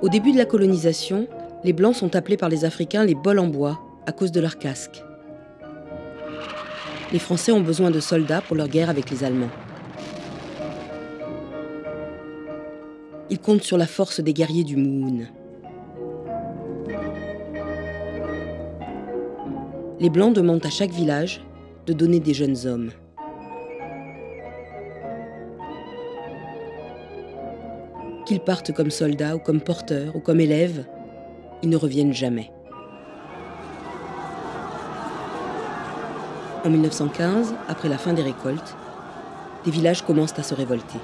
Au début de la colonisation, les Blancs sont appelés par les Africains les bols en bois à cause de leurs casques. Les Français ont besoin de soldats pour leur guerre avec les Allemands. Ils comptent sur la force des guerriers du Moon. Les Blancs demandent à chaque village de donner des jeunes hommes. Qu'ils partent comme soldats ou comme porteurs ou comme élèves, ils ne reviennent jamais. En 1915, après la fin des récoltes, des villages commencent à se révolter.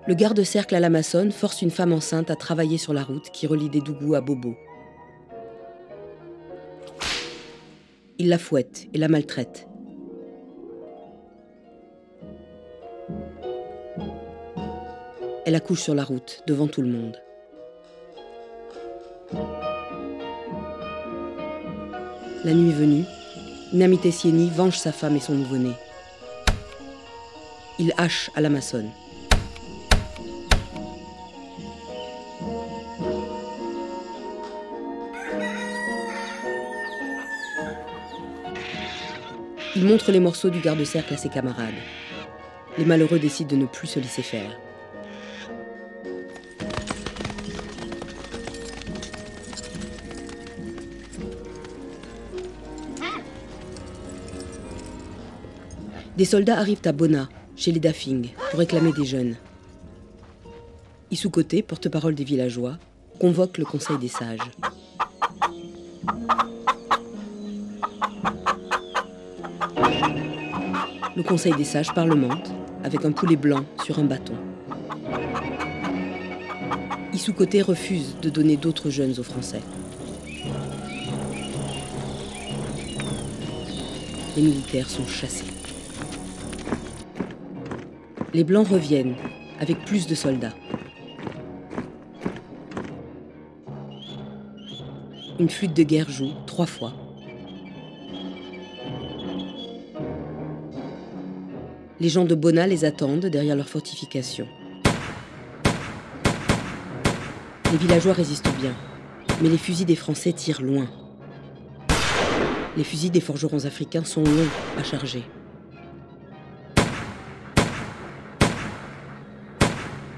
Le garde-cercle à l'Amazonie force une femme enceinte à travailler sur la route qui relie Dédougou à Bobo. Il la fouette et la maltraite. Elle accouche sur la route, devant tout le monde. La nuit venue, Namité Sieni venge sa femme et son nouveau-né. Il hache à l'Amazonie. Il montre les morceaux du garde-cercle à ses camarades. Les malheureux décident de ne plus se laisser faire. Des soldats arrivent à Bona, chez les Dafing, pour réclamer des jeunes. Issou Koté, porte-parole des villageois, convoque le Conseil des sages. Le Conseil des sages parlemente avec un poulet blanc sur un bâton. Issou Koté refuse de donner d'autres jeunes aux Français. Les militaires sont chassés. Les Blancs reviennent avec plus de soldats. Une flûte de guerre joue 3 fois. Les gens de Bona les attendent derrière leurs fortifications. Les villageois résistent bien, mais les fusils des Français tirent loin. Les fusils des forgerons africains sont longs à charger.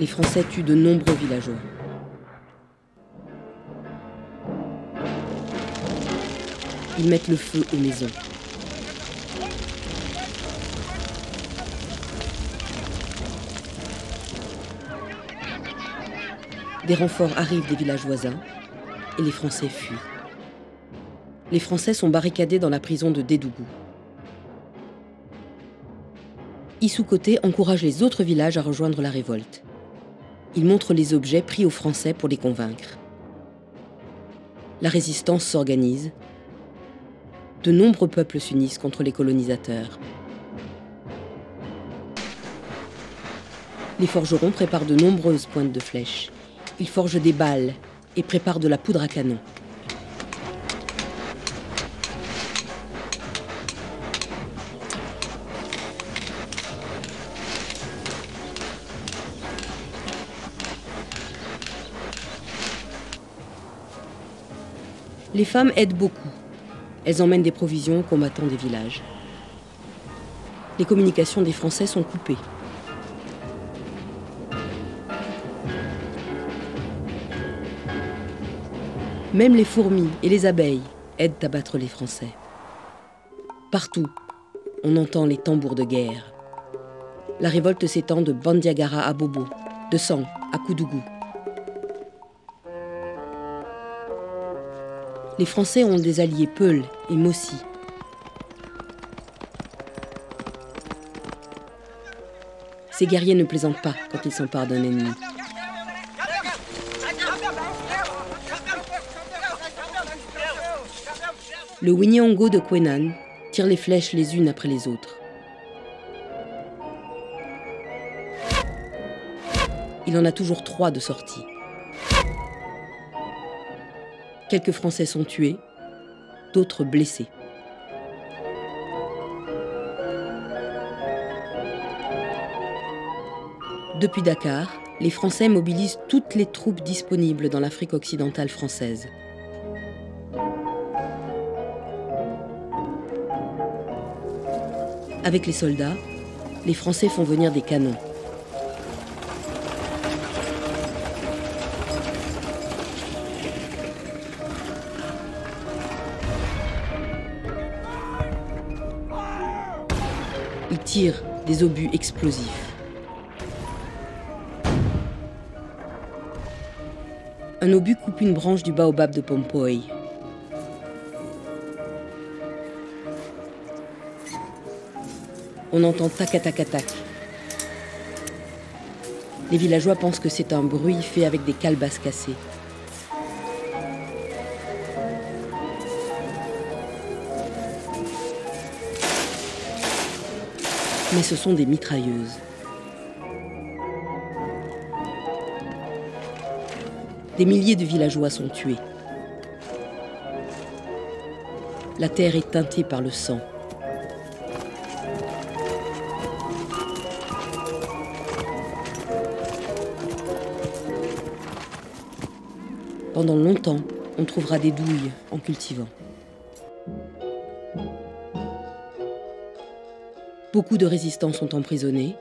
Les Français tuent de nombreux villageois. Ils mettent le feu aux maisons. Des renforts arrivent des villages voisins et les Français fuient. Les Français sont barricadés dans la prison de Dédougou. Issou Koté encourage les autres villages à rejoindre la révolte. Il montre les objets pris aux Français pour les convaincre. La résistance s'organise. De nombreux peuples s'unissent contre les colonisateurs. Les forgerons préparent de nombreuses pointes de flèches. Ils forgent des balles et préparent de la poudre à canon. Les femmes aident beaucoup. Elles emmènent des provisions aux combattants des villages. Les communications des Français sont coupées. Même les fourmis et les abeilles aident à battre les Français. Partout, on entend les tambours de guerre. La révolte s'étend de Bandiagara à Bobo, de Sang à Koudougou. Les Français ont des alliés Peul et Mossi. Ces guerriers ne plaisantent pas quand ils s'emparent d'un ennemi. Le Winyongo de Kwenan tire les flèches les unes après les autres. Il en a toujours 3 de sortie. Quelques Français sont tués, d'autres blessés. Depuis Dakar, les Français mobilisent toutes les troupes disponibles dans l'Afrique occidentale française. Avec les soldats, les Français font venir des canons. Ils tirent des obus explosifs. Un obus coupe une branche du baobab de Pompoy. On entend tac-tac-tac. Les villageois pensent que c'est un bruit fait avec des calebasses cassées. Mais ce sont des mitrailleuses. Des milliers de villageois sont tués. La terre est teintée par le sang. Pendant longtemps, on trouvera des douilles en cultivant. Beaucoup de résistants sont emprisonnés,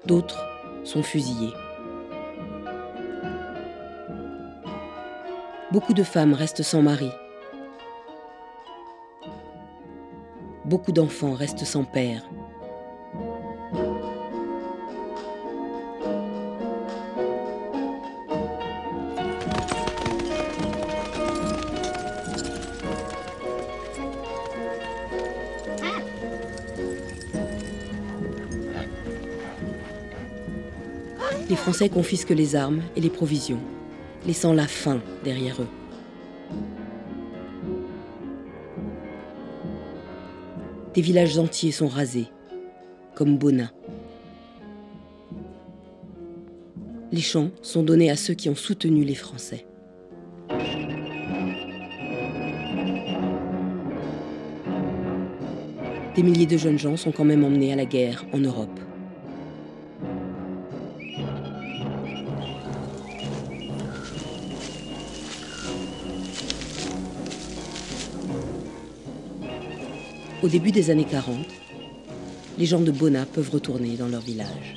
d'autres sont fusillés. Beaucoup de femmes restent sans mari. Beaucoup d'enfants restent sans père. Les Français confisquent les armes et les provisions, laissant la faim derrière eux. Des villages entiers sont rasés, comme Bona. Les champs sont donnés à ceux qui ont soutenu les Français. Des milliers de jeunes gens sont quand même emmenés à la guerre en Europe. Au début des années 40, les gens de Bona peuvent retourner dans leur village.